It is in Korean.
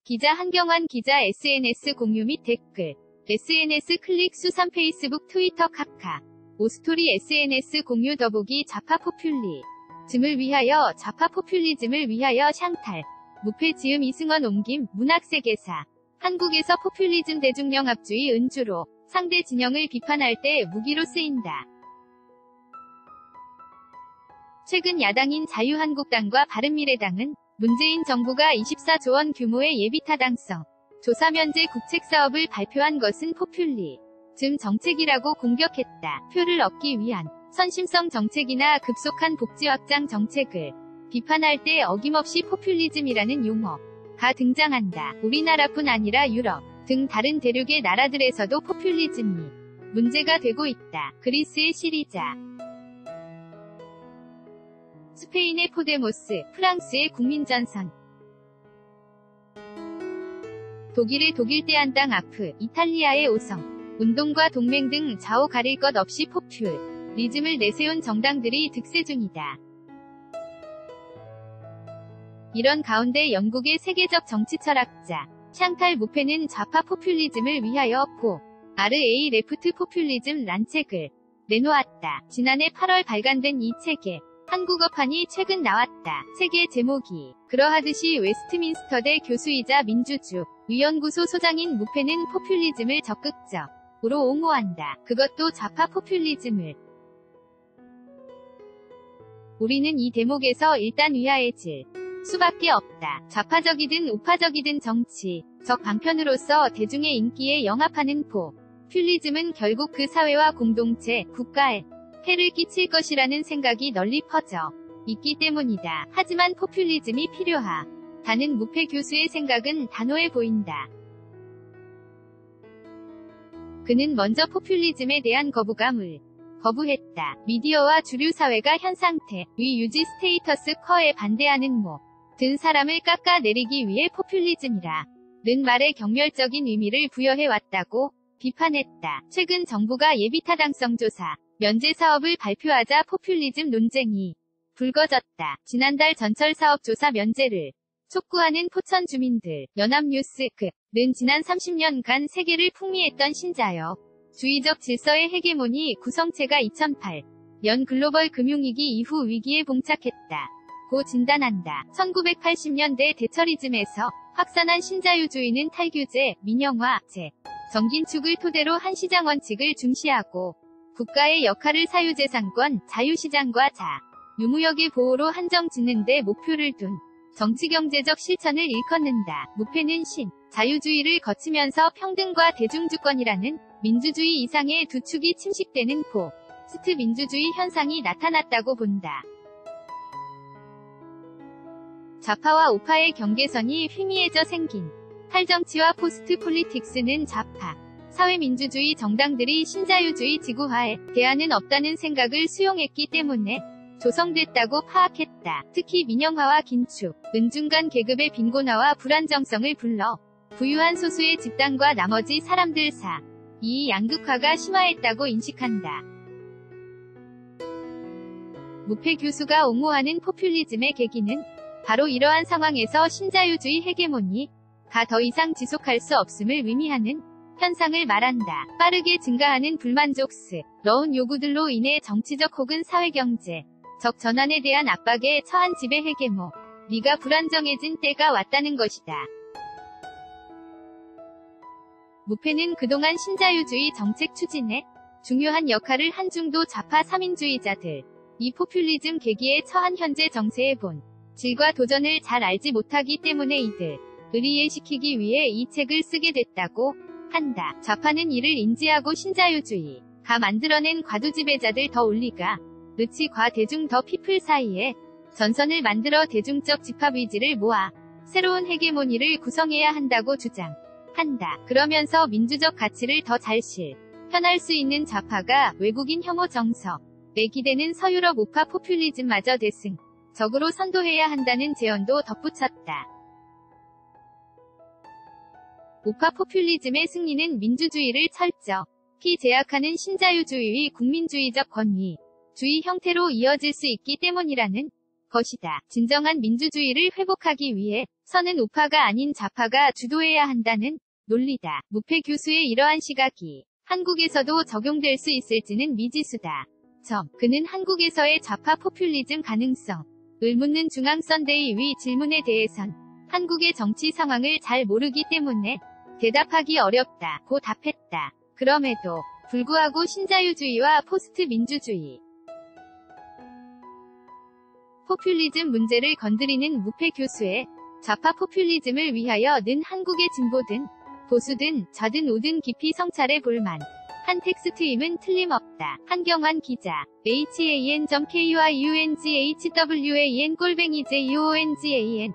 기자 한경환 기자 SNS 공유 및 댓글. SNS 클릭 수산 페이스북 트위터 카카. 오스토리 SNS 공유 더보기 좌파 포퓰리즘을 위하여 좌파 포퓰리즘을 위하여 샹탈. 무패 지음 이승원 옮김 문학세계사. 한국에서 포퓰리즘 대중영합주의 은주로 상대 진영을 비판할 때 무기로 쓰인다. 최근 야당인 자유한국당과 바른미래당은 문재인 정부가 24조 원 규모의 예비타당성 조사 면제 국책사업을 발표한 것은 포퓰리즘 정책이라고 공격했다. 표를 얻기 위한 선심성 정책이나 급속한 복지 확장 정책을 비판할 때 어김없이 포퓰리즘이라는 용어가 등장한다. 우리나라뿐 아니라 유럽 등 다른 대륙의 나라들에서도 포퓰리즘이 문제가 되고 있다. 그리스의 시리자, 스페인의 포데모스, 프랑스의 국민전선, 독일의 독일대한당 아프, 이탈리아의 오성, 운동과 동맹 등 좌우 가릴 것 없이 포퓰리즘을 내세운 정당들이 득세 중이다. 이런 가운데 영국의 세계적 정치철학자 샹탈 무페는 좌파 포퓰리즘을 위하여 RA 레프트 포퓰리즘 란 책을 내놓았다. 지난해 8월 발간된 이 책에 한국어판이 최근 나왔다. 책의 제목이 그러하듯이 웨스트민스터대 교수이자 민주주 위연구소 소장인 무페는 포퓰리즘을 적극적으로 옹호한다. 그것도 좌파 포퓰리즘을. 우리는 이 대목에서 일단 위화해질 수밖에 없다. 좌파적이든 우파적이든 정치적 방편으로서 대중의 인기에 영합하는 포퓰리즘은 결국 그 사회와 공동체, 국가에 해를 끼칠 것이라는 생각이 널리 퍼져 있기 때문이다. 하지만 포퓰리즘이 필요하다는 무페 교수의 생각은 단호해 보인다. 그는 먼저 포퓰리즘에 대한 거부감을 거부했다. 미디어와 주류 사회가 현 상태 위 유지 스테이터스 쿼에 반대하는 모든 사람을 깎아내리기 위해 포퓰리즘이라는 말에 경멸적인 의미를 부여해왔다고 비판했다. 최근 정부가 예비타당성 조사 면제 사업을 발표하자 포퓰리즘 논쟁이 불거졌다. 지난달 전철 사업 조사 면제를 촉구하는 포천 주민들 연합뉴스는 지난 30년간 세계를 풍미했던 신자역 주의적 질서의 헤게모니 구성체가 2008년 글로벌 금융위기 이후 위기에 봉착했다. 고 진단한다. 1980년대 대처리즘에서 확산한 신자유주의는 탈규제, 민영화, 정긴축을 토대로 한 시장 원칙을 중시하고 국가의 역할을 사유재산권, 자유시장과 유무역의 보호로 한정 짓는 데 목표를 둔 정치경제적 실천을 일컫는다. 무페는 자유주의를 거치면서 평등과 대중주권이라는 민주주의 이상의 두 축이 침식되는 포스트 민주주의 현상이 나타났다고 본다. 좌파와 우파의 경계선이 희미해져 생긴 탈정치와 포스트 폴리틱스는 좌파 사회민주주의 정당들이 신자유주의 지구화에 대안은 없다는 생각을 수용했기 때문에 조성됐다고 파악했다. 특히 민영화와 긴축, 은중간 계급의 빈곤화와 불안정성을 불러 부유한 소수의 집단과 나머지 사람들 이 양극화가 심화했다고 인식한다. 무페 교수가 옹호하는 포퓰리즘의 계기는 바로 이러한 상황에서 신자유주의 헤게모니가 더 이상 지속할 수 없음을 의미하는 현상을 말한다. 빠르게 증가하는 불만족스러운 요구들로 인해 정치적 혹은 사회경제적 전환에 대한 압박에 처한 지배 헤게모니가 불안정해진 때가 왔다는 것이다. 무페는 그동안 신자유주의 정책 추진에 중요한 역할을 한 중도 좌파 3인주의자들, 이 포퓰리즘 계기에 처한 현재 정세의 본질과 도전을 잘 알지 못하기 때문에 이들을 이해시키기 위해 이 책을 쓰게 됐다고 한다. 좌파는 이를 인지하고 신자유주의가 만들어낸 과도지배자들 더 올리가 르치 과 대중 더 피플 사이에 전선을 만들어 대중적 집합의지를 모아 새로운 헤게모니를 구성해야 한다고 주장한다. 그러면서 민주적 가치를 더 잘 실현할 수 있는 좌파가 외국인 혐오 정서에 기대는 서유럽 우파 포퓰리즘마저 대승적으로 선도해야 한다는 제언도 덧붙였다. 우파 포퓰리즘의 승리는 민주주의를 철저히 제약하는 신자유주의의 국민주의적 권위주의 형태로 이어질 수 있기 때문이라는 것이다. 진정한 민주주의를 회복하기 위해 선은 우파가 아닌 좌파가 주도해야 한다는 논리다. 무패 교수의 이러한 시각이 한국에서도 적용될 수 있을지는 미지수다. 그는 한국에서의 좌파 포퓰리즘 가능성을 묻는 중앙선대위 위 질문에 대해선 한국의 정치 상황을 잘 모르기 때문에 대답하기 어렵다고 답했다. 그럼에도 불구하고 신자유주의와 포스트 민주주의, 포퓰리즘 문제를 건드리는 무패 교수의 좌파 포퓰리즘을 위하여 는 한국의 진보든 보수든 좌든 우든 깊이 성찰해 볼만 한 텍스트임은 틀림없다. 한경환 기자, han.kyoungHwan /JOONGAN